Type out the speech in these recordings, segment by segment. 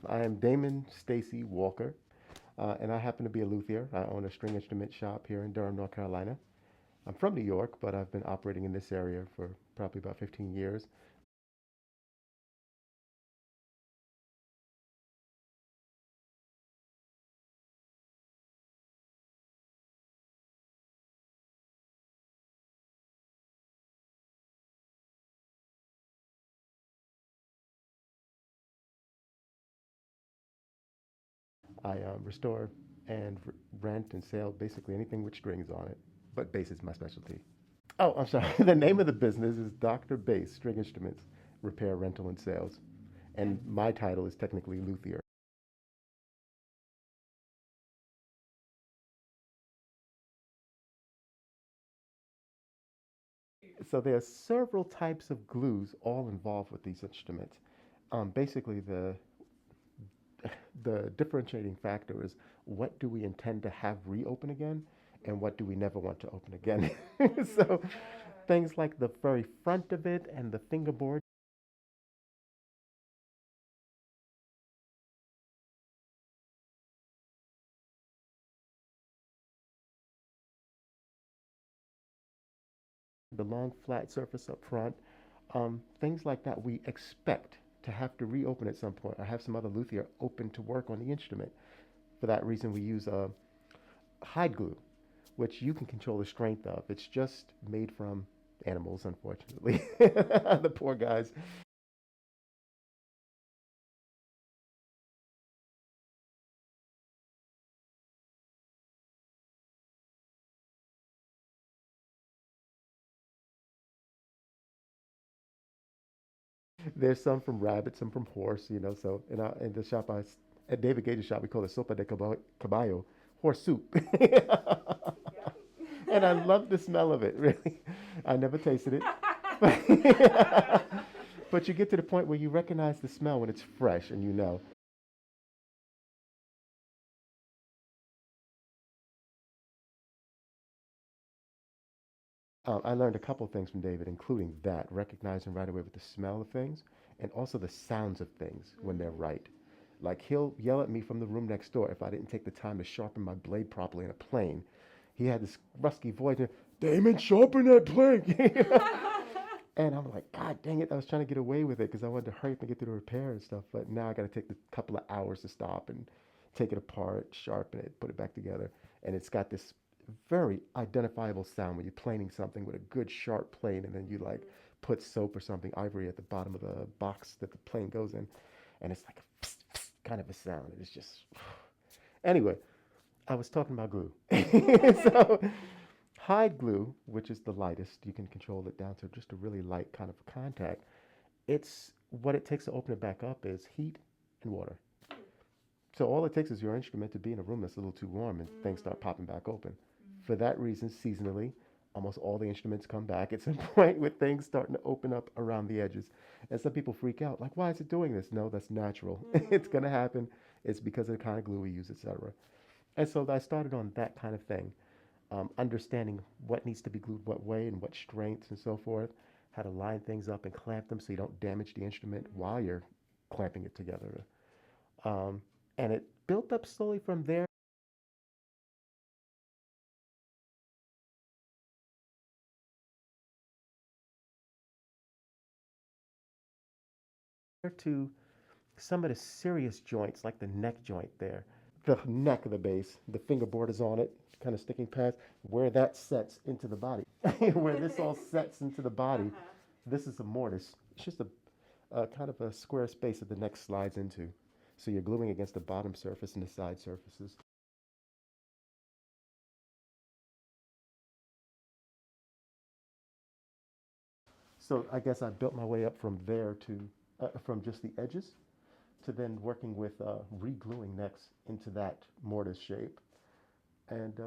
I am Damon Stacy Walker, and I happen to be a luthier. I own a string instrument shop here in Durham, North Carolina. I'm from New York, but I've been operating in this area for probably about 15 years. I restore and rent and sell basically anything with strings on it, but bass is my specialty. Oh, I'm sorry. The name of the business is Dr. Bass String Instruments Repair, Rental, and Sales. And my title is technically luthier. So there are several types of glues all involved with these instruments. Basically, the differentiating factor is what do we intend to have reopen again, and what do we never want to open again. So things like the very front of it and the fingerboard. The long flat surface up front, things like that we expect to have to reopen at some point or have some other luthier open to work on the instrument. For that reason, we use hide glue, which you can control the strength of. It's just made from animals, unfortunately. The poor guys. There's some from rabbit, some from horse, So in the shop, at David Gage's shop, we call it sopa de caballo, horse soup. And I love the smell of it, really. I never tasted it. But you get to the point where you recognize the smell when it's fresh and you know. I learned a couple things from David, including that, recognizing right away with the smell of things and also the sounds of things when they're right. Like he'll yell at me from the room next door if I didn't take the time to sharpen my blade properly in a plane. He had this rusky voice, Damon, sharpen that plane. And I'm like, God dang it, I was trying to get away with it because I wanted to hurry up and get through the repair and stuff. But now I got to take a couple of hours to stop and take it apart, sharpen it, put it back together. And it's got this very identifiable sound when you're planing something with a good sharp plane and then you like put soap or something, ivory at the bottom of the box that the plane goes in. And it's like a psst, psst kind of a sound. It's just. Anyway, I was talking about glue. So hide glue, which is the lightest, you can control it down to just a really light kind of contact. It's what it takes to open it back up is heat and water. So all it takes is your instrument to be in a room that's a little too warm and things start popping back open. For that reason, seasonally, almost all the instruments come back at some point with things starting to open up around the edges. And some people freak out, like, why is it doing this? No, that's natural. It's going to happen. It's because of the kind of glue we use, etc. And so I started on that kind of thing, understanding what needs to be glued what way and what strengths and so forth, how to line things up and clamp them so you don't damage the instrument while you're clamping it together. Um, and it built up slowly from there to some of the serious joints, like the neck joint there. The neck of the bass, the fingerboard is on it, kind of sticking past where that sets into the body. Where this all sets into the body, this is a mortise. It's just a kind of a square space that the neck slides into. So you're gluing against the bottom surface and the side surfaces. So I guess I built my way up from there to, from just the edges to then working with re-gluing necks into that mortise shape. And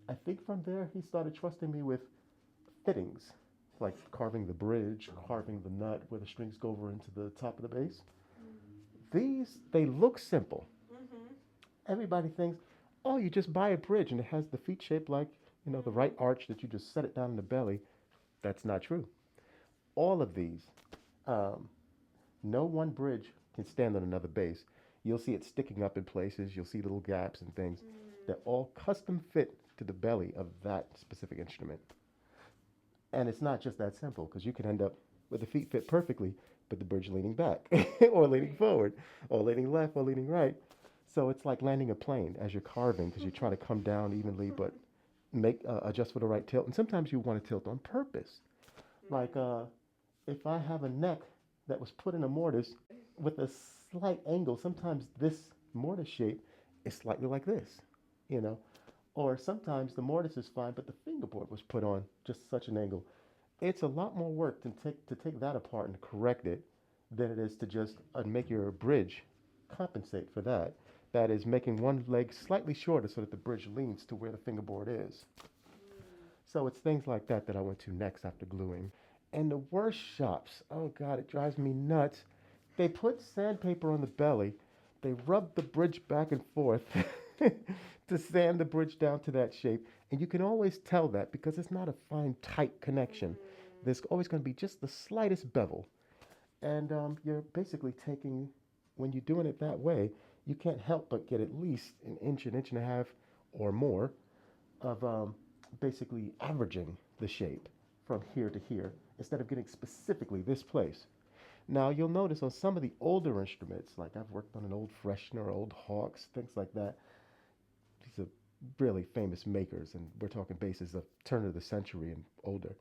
I think from there he started trusting me with fittings, like carving the bridge, carving the nut where the strings go over into the top of the bass. These, they look simple. Everybody thinks, oh, you just buy a bridge and it has the feet shaped like, the right arch that you just set it down in the belly. That's not true. All of these, um, no one bridge can stand on another bass. You'll see it sticking up in places. You'll see little gaps and things. They're all custom fit to the belly of that specific instrument. And it's not just that simple because you can end up with the feet fit perfectly, but the bridge leaning back or leaning forward or leaning left or leaning right. So it's like landing a plane as you're carving because you're trying to come down evenly, but make adjust for the right tilt. And sometimes you want to tilt on purpose. Like if I have a neck that was put in a mortise with a slight angle, sometimes this mortise shape is slightly like this, you know. Or sometimes the mortise is fine, but the fingerboard was put on just such an angle. It's a lot more work to take that apart and correct it than it is to just make your bridge compensate for that. That is making one leg slightly shorter so that the bridge leans to where the fingerboard is. So it's things like that that I went to next after gluing. And the worst shops, oh God, it drives me nuts. They put sandpaper on the belly. They rub the bridge back and forth to sand the bridge down to that shape. And you can always tell that because it's not a fine, tight connection. There's always going to be just the slightest bevel. And you're basically taking, when you're doing it that way, you can't help but get at least an inch and a half or more of basically averaging the shape from here to here instead of getting specifically this place. Now you'll notice on some of the older instruments, like I've worked on an old Freshener, old Hawks, things like that. These are really famous makers, and we're talking basses of turn of the century and older.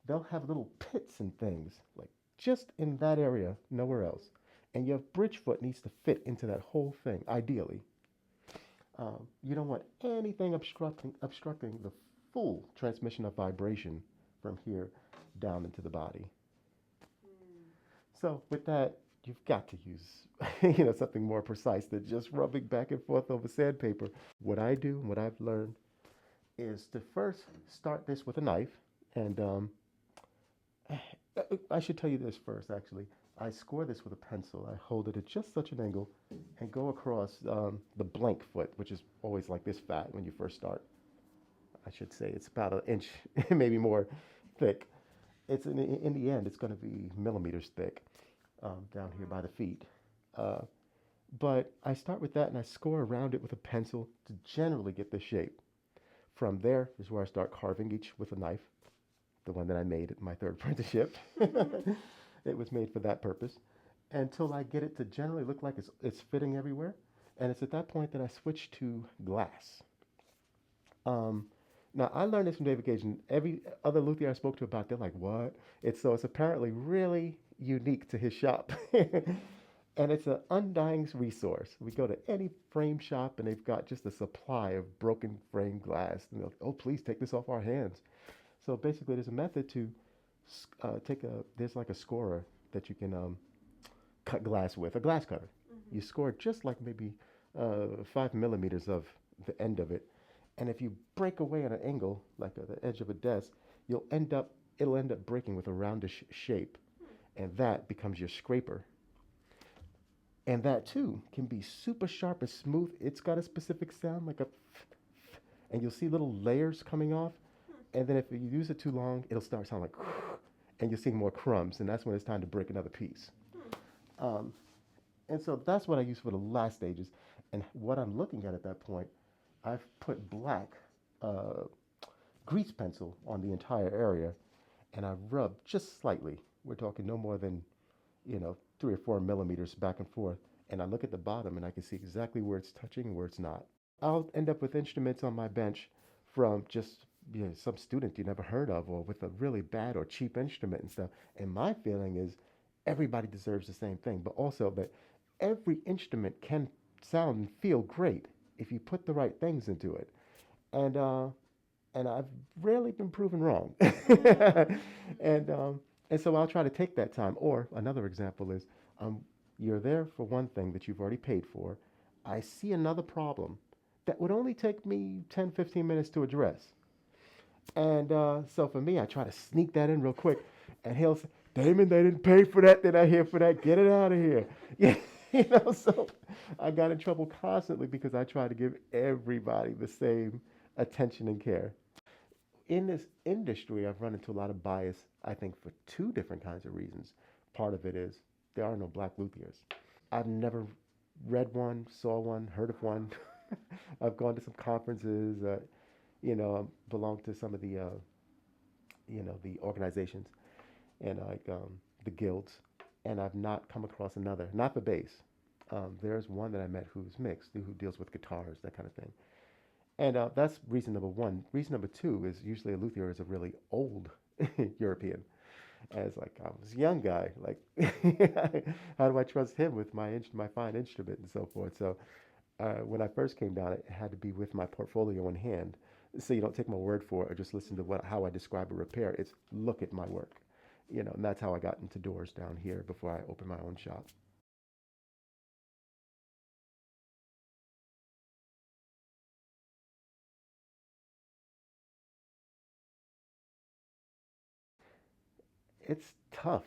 They'll have little pits and things, like just in that area, nowhere else. And your bridge foot needs to fit into that whole thing, ideally. You don't want anything obstructing the full transmission of vibration from here down into the body. So with that, you've got to use something more precise than just rubbing back and forth over sandpaper. What I do, what I've learned, is to first start this with a knife. And I should tell you this first, actually. I score this with a pencil. I hold it at just such an angle and go across the blank foot, which is always like this fat when you first start. I should say it's about an inch, maybe more thick. It's in the end, it's going to be millimeters thick down here by the feet. But I start with that and I score around it with a pencil to generally get the shape. From there is where I start carving each with a knife, the one that I made at my third apprenticeship. It was made for that purpose, until I get it to generally look like it's fitting everywhere. And it's at that point that I switch to glass. Now, I learned this from David Gage, and every other luthier I spoke to about, they're like, what? So it's apparently really unique to his shop. And it's an undying resource. We go to any frame shop, and they've got just a supply of broken frame glass. And they're like, oh, please take this off our hands. So basically, there's a method to there's like a scorer that you can cut glass with, a glass cutter. You score just like maybe 5 millimeters of the end of it. And if you break away at an angle, like at the edge of a desk, it'll end up breaking with a roundish shape. And that becomes your scraper. And that too can be super sharp and smooth. It's got a specific sound, like and you'll see little layers coming off. And then if you use it too long, it'll start sounding like, and you'll see more crumbs. And that's when it's time to break another piece. And so that's what I use for the last stages. And what I'm looking at that point, I've put black grease pencil on the entire area, and I've rubbed just slightly. We're talking no more than, 3 or 4 millimeters back and forth. And I look at the bottom, and I can see exactly where it's touching and where it's not. I'll end up with instruments on my bench from just some student you never heard of, or with a really bad or cheap instrument and stuff. And my feeling is everybody deserves the same thing, but also that every instrument can sound and feel great if you put the right things into it. And I've rarely been proven wrong. And so I'll try to take that time. Or another example is you're there for one thing that you've already paid for. I see another problem that would only take me 10, 15 minutes to address. And so for me, I try to sneak that in real quick. And he'll say, Damon, they didn't pay for that. They're not here for that. Get it out of here. Yeah, so I got in trouble constantly because I try to give everybody the same attention and care. In this industry, I've run into a lot of bias, I think, for 2 different kinds of reasons. Part of it is there are no black luthiers. I've never read one, saw one, heard of one. I've gone to some conferences. Belong to some of the organizations and like the guilds, and I've not come across another. Not for bass. There's one that I met who's mixed, who deals with guitars, that kind of thing. And that's reason number one. Reason number two is usually a luthier is a really old European. As like I was a young guy, like how do I trust him with my fine instrument and so forth? So when I first came down, it had to be with my portfolio in hand. So you don't take my word for it or just listen to how I describe a repair. It's look at my work, and that's how I got into doors down here before I opened my own shop. It's tough.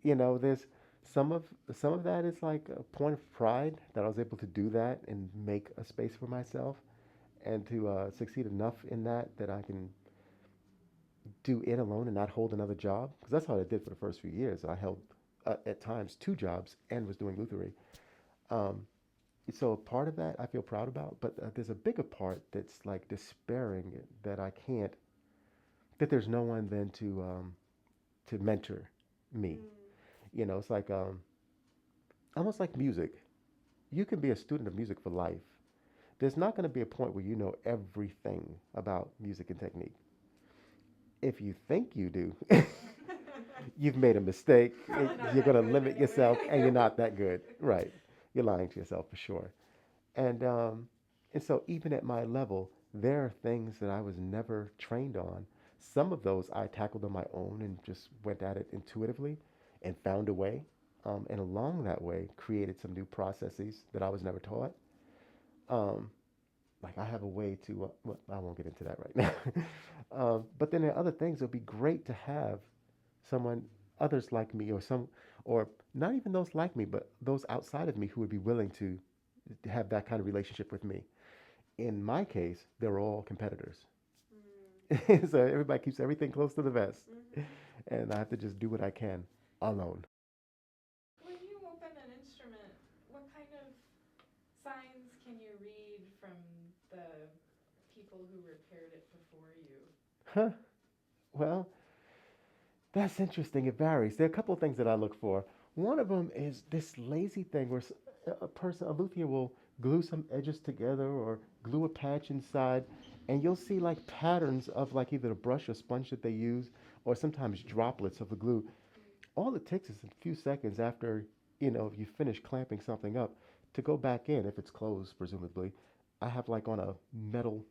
There's some of that is like a point of pride that I was able to do that and make a space for myself and to succeed enough in that I can do it alone and not hold another job. Because that's what I did for the first few years. I held at times two jobs and was doing lutherie. Um, so part of that I feel proud about, but there's a bigger part that's like despairing that I can't, that there's no one then to mentor me. It's like almost like music. You can be a student of music for life. There's not going to be a point where you know everything about music and technique. If you think you do, you've made a mistake. You're going to limit yourself, and you're not that good. Right? You're lying to yourself for sure. And so even at my level, there are things that I was never trained on. Some of those I tackled on my own and just went at it intuitively and found a way. And along that way, created some new processes that I was never taught. Um, like I have a way to, well, I won't get into that right now. But then there are other things that would be great to have someone, others like me, or not even those like me, but those outside of me who would be willing to have that kind of relationship with me. In my case, they're all competitors. So everybody keeps everything close to the vest, and I have to just do what I can alone. When you open an instrument, what kind of signs can you read from the people who repaired it before you? Huh? Well, that's interesting. It varies. There are a couple of things that I look for. One of them is this lazy thing where a luthier will glue some edges together or glue a patch inside, and you'll see like patterns of like either the brush or sponge that they use, or sometimes droplets of the glue. All it takes is a few seconds after you finish clamping something up to go back in if it's closed, presumably. I have like on a metal,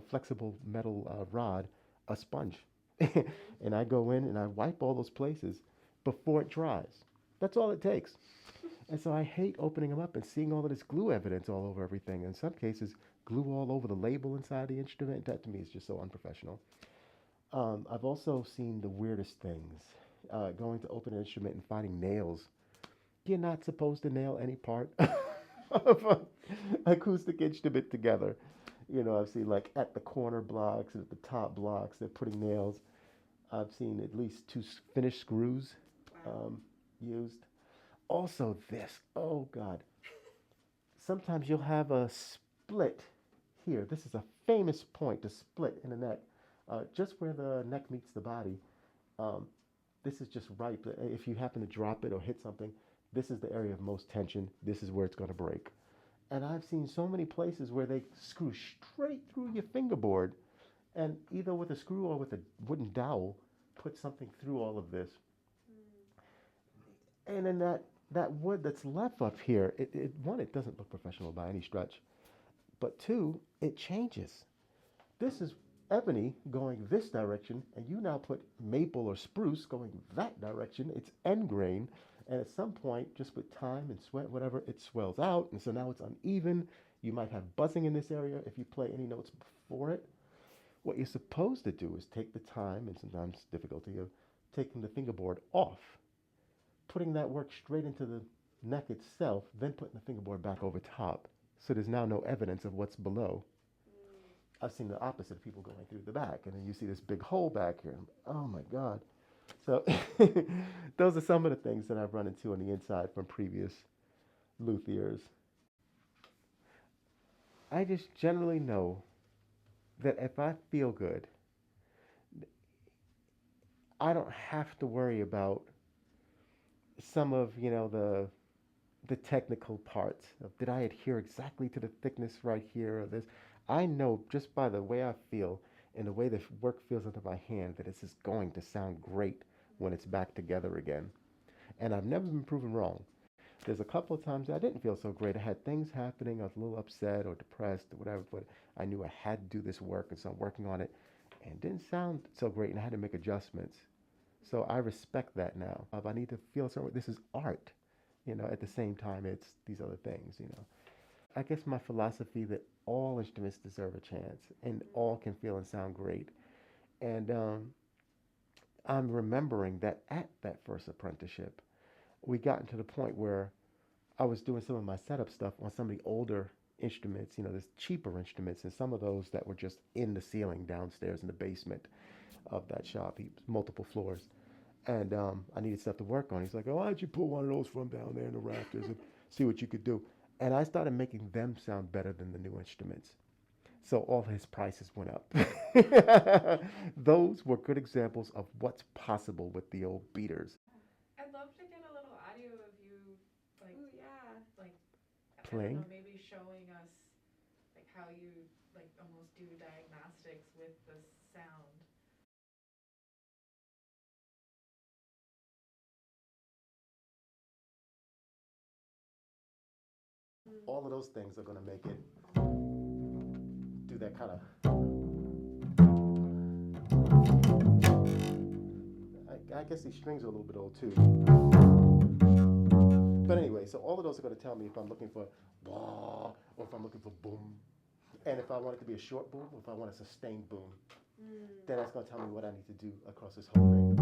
flexible metal rod, a sponge, and I go in and I wipe all those places before it dries. That's all it takes. And so I hate opening them up and seeing all of this glue evidence all over everything. In some cases, glue all over the label inside the instrument. That to me is just so unprofessional. I've also seen the weirdest things. Going to open an instrument and finding nails. You're not supposed to nail any part of an acoustic instrument together. I've seen like at the corner blocks and at the top blocks, they're putting nails. I've seen at least two finished screws Wow. used. Also, this, oh God, sometimes you'll have a split here. This is a famous point, to split in the neck, just where the neck meets the body. Um, this is just right. If you happen to drop it or hit something, this is the area of most tension. This is where it's going to break. And I've seen so many places where they screw straight through your fingerboard and either with a screw or with a wooden dowel, put something through all of this. And then that wood that's left up here, one, it doesn't look professional by any stretch. But two, it changes. This is ebony going this direction, and you now put maple or spruce going that direction. It's end grain, and at some point, just with time and sweat, whatever, it swells out, and so now it's uneven. You might have buzzing in this area if you play any notes before it. What you're supposed to do is take the time, and sometimes difficulty, of taking the fingerboard off, putting that work straight into the neck itself, then putting the fingerboard back over top. So there's now no evidence of what's below. I've seen the opposite of people going through the back, and then you see this big hole back here. Oh my God. So those are some of the things that I've run into on the inside from previous luthiers. I just generally know that if I feel good, I don't have to worry about some of the technical parts of did I adhere exactly to the thickness right here or this. I know just by the way I feel and the way the work feels under my hand that it's just going to sound great when it's back together again. And I've never been proven wrong. There's a couple of times I didn't feel so great. I had things happening. I was a little upset or depressed or whatever, but I knew I had to do this work, and so I'm working on it. And it didn't sound so great, and I had to make adjustments. So I respect that now. If I need to feel something, this is art. At the same time, it's these other things. I guess my philosophy that all instruments deserve a chance and all can feel and sound great. And I'm remembering that at that first apprenticeship, we gotten to the point where I was doing some of my setup stuff on some of the older instruments, there's cheaper instruments, and some of those that were just in the ceiling downstairs in the basement of that shop. He multiple floors, and I needed stuff to work on. He's like, "Oh, why don't you pull one of those from down there in the rafters and see what you could do?" And I started making them sound better than the new instruments. So all his prices went up. Those were good examples of what's possible with the old beaters. I'd love to get a little audio of you, like, Ooh, yeah. like, I don't Playing? know, maybe showing us, like, how you, like, almost do diagnostics with the sound. All of those things are going to make it do that kind of. I guess these strings are a little bit old too. But anyway, so all of those are going to tell me if I'm looking for blah or if I'm looking for boom. And if I want it to be a short boom or if I want a sustained boom, then that's going to tell me what I need to do across this whole thing.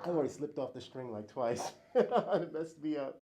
I already slipped off the string like twice. It messed me up.